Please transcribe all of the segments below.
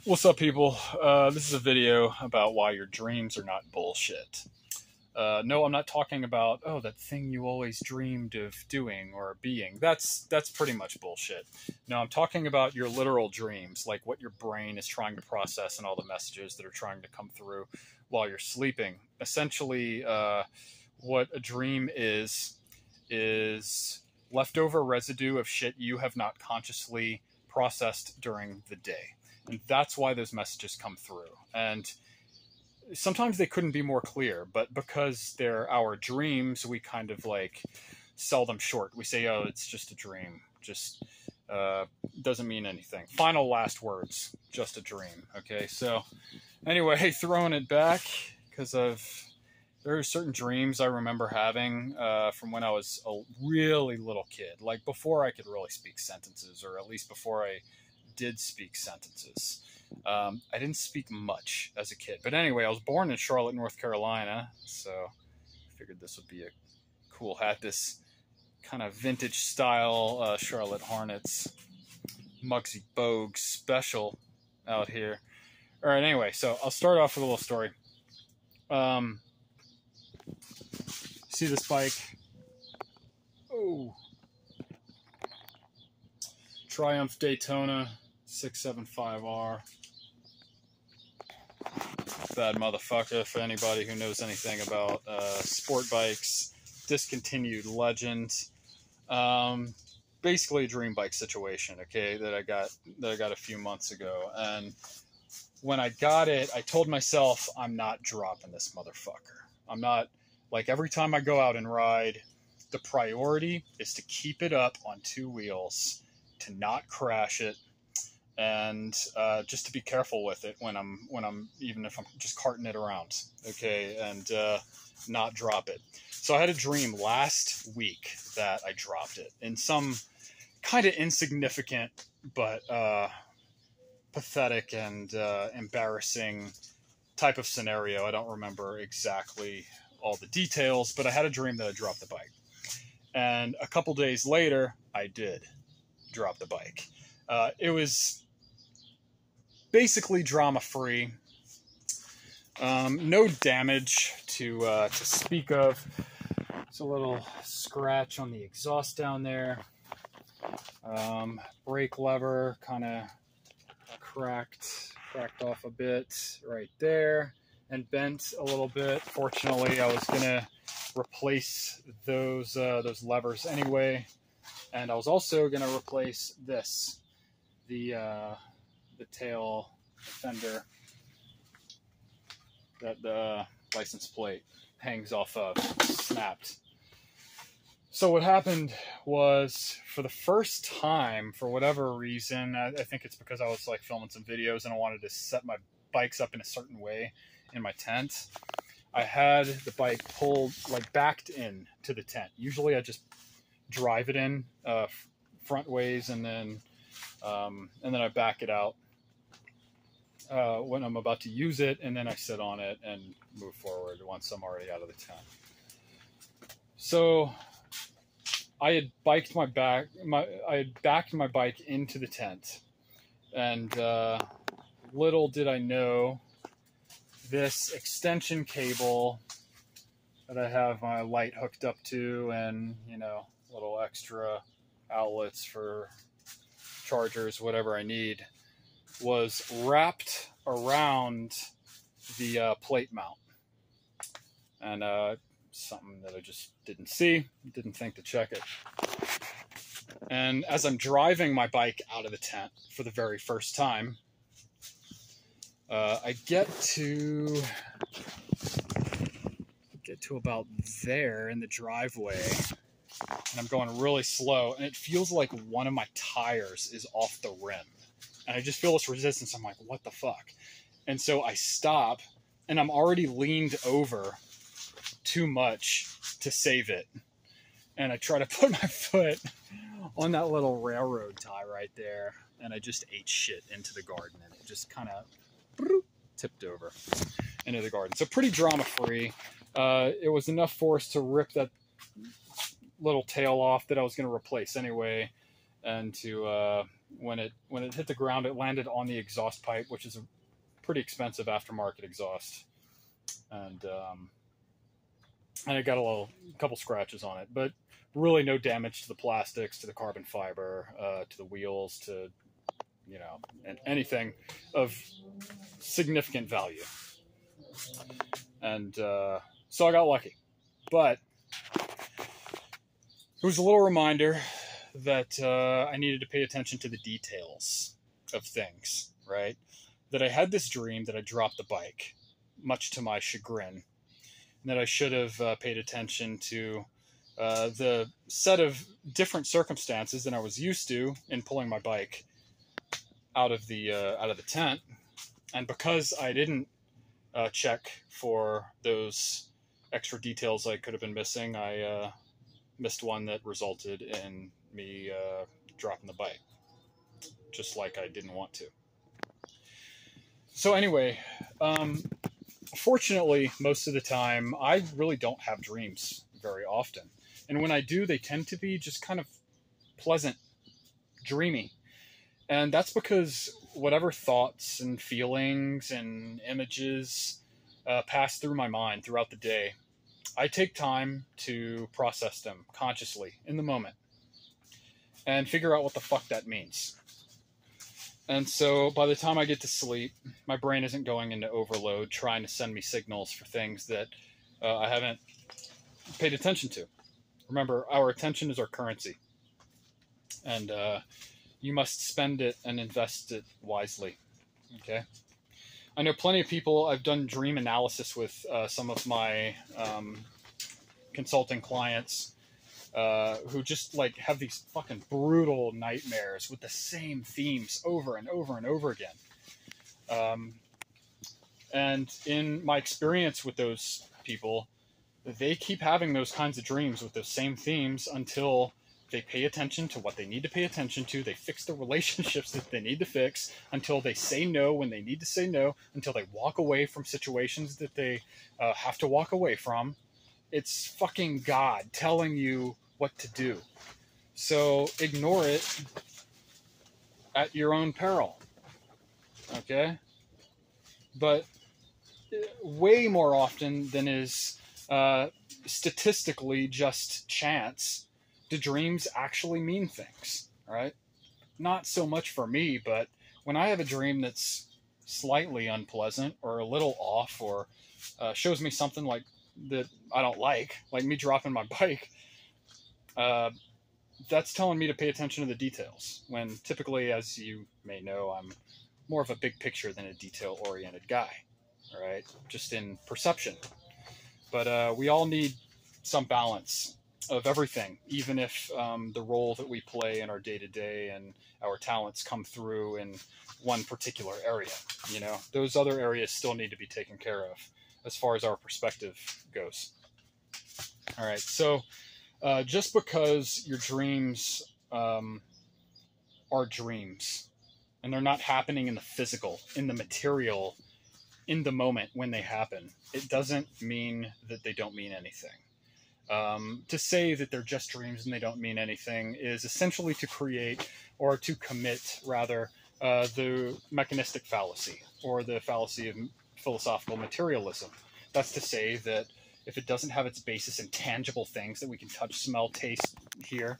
What's up, people? This is a video about why your dreams are not bullshit. No, I'm not talking about, oh, that thing you always dreamed of doing or being. That's pretty much bullshit. No, I'm talking about your literal dreams, like what your brain is trying to process and all the messages that are trying to come through while you're sleeping. Essentially, what a dream is leftover residue of shit you have not consciously processed during the day. And that's why those messages come through. And sometimes they couldn't be more clear, but because they're our dreams, we kind of like sell them short. We say, oh, it's just a dream. Just doesn't mean anything. Final last words, just a dream. Okay, so anyway, throwing it back, because there are certain dreams I remember having from when I was a really little kid, like before I could really speak sentences, or at least before I did speak sentences. I didn't speak much as a kid. But anyway, I was born in Charlotte, North Carolina, so I figured this would be a cool hat. This kind of vintage style Charlotte Hornets Muggsy Bogues special out here. All right, anyway, so I'll start off with a little story. See this bike? Oh. Triumph Daytona 675R. Bad motherfucker for anybody who knows anything about sport bikes. Discontinued legend. Basically a dream bike situation, okay, that I got a few months ago. And when I got it, I told myself, I'm not dropping this motherfucker. I'm not, like, every time I go out and ride, the priority is to keep it up on two wheels, to not crash it, and just to be careful with it when I'm even if I'm just carting it around, okay, and not drop it. So I had a dream last week that I dropped it in some kind of insignificant but pathetic and embarrassing type of scenario. I don't remember exactly all the details, but I had a dream that I dropped the bike, and a couple days later I did drop the bike. It was basically drama-free. No damage to speak of. It's a little scratch on the exhaust down there. Brake lever kind of cracked off a bit right there and bent a little bit. Fortunately, I was gonna replace those levers anyway, and I was also gonna replace this, the tail fender that the license plate hangs off of, snapped. So what happened was, for the first time, for whatever reason, I think it's because I was like filming some videos and I wanted to set my bikes up in a certain way in my tent, I had the bike pulled, like, backed in to the tent. Usually I just drive it in front ways, and then I back it out when I'm about to use it, and then I sit on it and move forward once I'm already out of the tent. So I had backed my bike into the tent, and little did I know, this extension cable that I have my light hooked up to, and, you know, little extra outlets for chargers, whatever I need, was wrapped around the plate mount. And something that I just didn't see, didn't think to check it. And as I'm driving my bike out of the tent for the very first time, I get to about there in the driveway, and I'm going really slow, and it feels like one of my tires is off the rim, and I just feel this resistance. I'm like, what the fuck? And so I stop, and I'm already leaned over too much to save it, and I try to put my foot on that little railroad tie right there, and I just ate shit into the garden, and it just kind of tipped over into the garden. So pretty drama-free. It was enough force to rip that little tail off that I was going to replace anyway, and to when it hit the ground, it landed on the exhaust pipe, which is a pretty expensive aftermarket exhaust, and it got couple scratches on it, but really no damage to the plastics, to the carbon fiber, to the wheels, to and anything of significant value. And so I got lucky, but it was a little reminder that I needed to pay attention to the details of things, right? That I had this dream that I dropped the bike, much to my chagrin, and that I should have paid attention to the set of different circumstances than I was used to in pulling my bike out of the tent. And because I didn't check for those extra details I could have been missing, I missed one that resulted in me dropping the bike, just like I didn't want to. So anyway, fortunately, most of the time, I really don't have dreams very often. And when I do, they tend to be just kind of pleasant, dreamy. And that's because whatever thoughts and feelings and images pass through my mind throughout the day, I take time to process them consciously in the moment and figure out what the fuck that means. And so by the time I get to sleep, my brain isn't going into overload trying to send me signals for things that I haven't paid attention to. Remember, our attention is our currency. And you must spend it and invest it wisely. Okay? I know plenty of people. I've done dream analysis with some of my consulting clients who just like have these fucking brutal nightmares with the same themes over and over and over again. And in my experience with those people, they keep having those kinds of dreams with those same themes until they pay attention to what they need to pay attention to. They fix the relationships that they need to fix, until they say no when they need to say no, until they walk away from situations that they have to walk away from. It's fucking God telling you what to do. So ignore it at your own peril. Okay? But way more often than is statistically just chance, do dreams actually mean things, right? Not so much for me, but when I have a dream that's slightly unpleasant or a little off, or shows me something like that I don't like me dropping my bike, that's telling me to pay attention to the details. When typically, as you may know, I'm more of a big picture than a detail-oriented guy, all right? Just in perception. But we all need some balance of everything, even if the role that we play in our day-to-day and our talents come through in one particular area. You know, those other areas still need to be taken care of as far as our perspective goes. All right, so just because your dreams are dreams and they're not happening in the physical, in the material, in the moment when they happen, it doesn't mean that they don't mean anything. To say that they're just dreams and they don't mean anything is essentially to create, or to commit rather, the mechanistic fallacy, or the fallacy of philosophical materialism. That's to say that if it doesn't have its basis in tangible things that we can touch, smell, taste, hear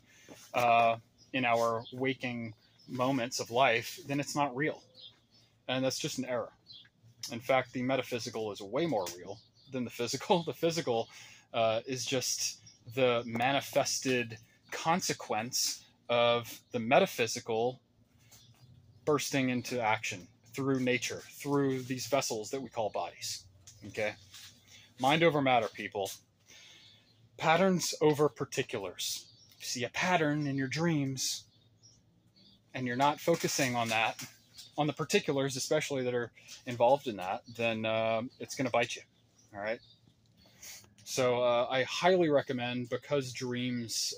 in our waking moments of life, then it's not real. And that's just an error. In fact, the metaphysical is way more real than the physical. The physical is just the manifested consequence of the metaphysical bursting into action through nature, through these vessels that we call bodies. Okay? Mind over matter, people. Patterns over particulars. You see a pattern in your dreams, and you're not focusing on that, on the particulars especially that are involved in that, then it's going to bite you. All right? So I highly recommend, because dreams,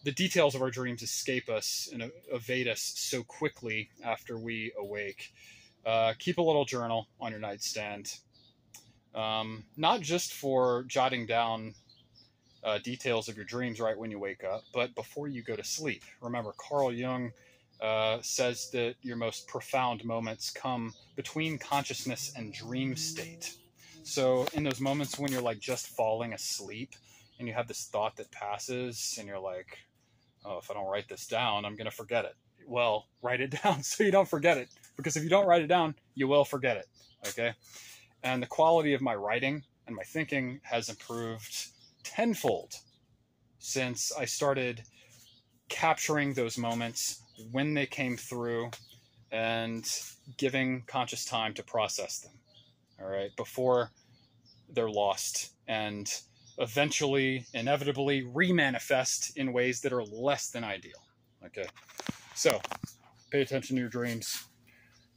the details of our dreams escape us and evade us so quickly after we awake, keep a little journal on your nightstand. Not just for jotting down details of your dreams right when you wake up, but before you go to sleep. Remember, Carl Jung says that your most profound moments come between consciousness and dream state. So in those moments when you're like just falling asleep and you have this thought that passes and you're like, oh, if I don't write this down, I'm going to forget it. Well, write it down so you don't forget it, because if you don't write it down, you will forget it. Okay. And the quality of my writing and my thinking has improved tenfold since I started capturing those moments when they came through and giving conscious time to process them. All right. Before they're lost and eventually, inevitably remanifest in ways that are less than ideal. Okay. So pay attention to your dreams.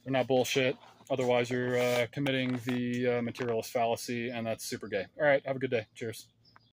They're not bullshit. Otherwise, you're committing the materialist fallacy, and that's super gay. All right. Have a good day. Cheers.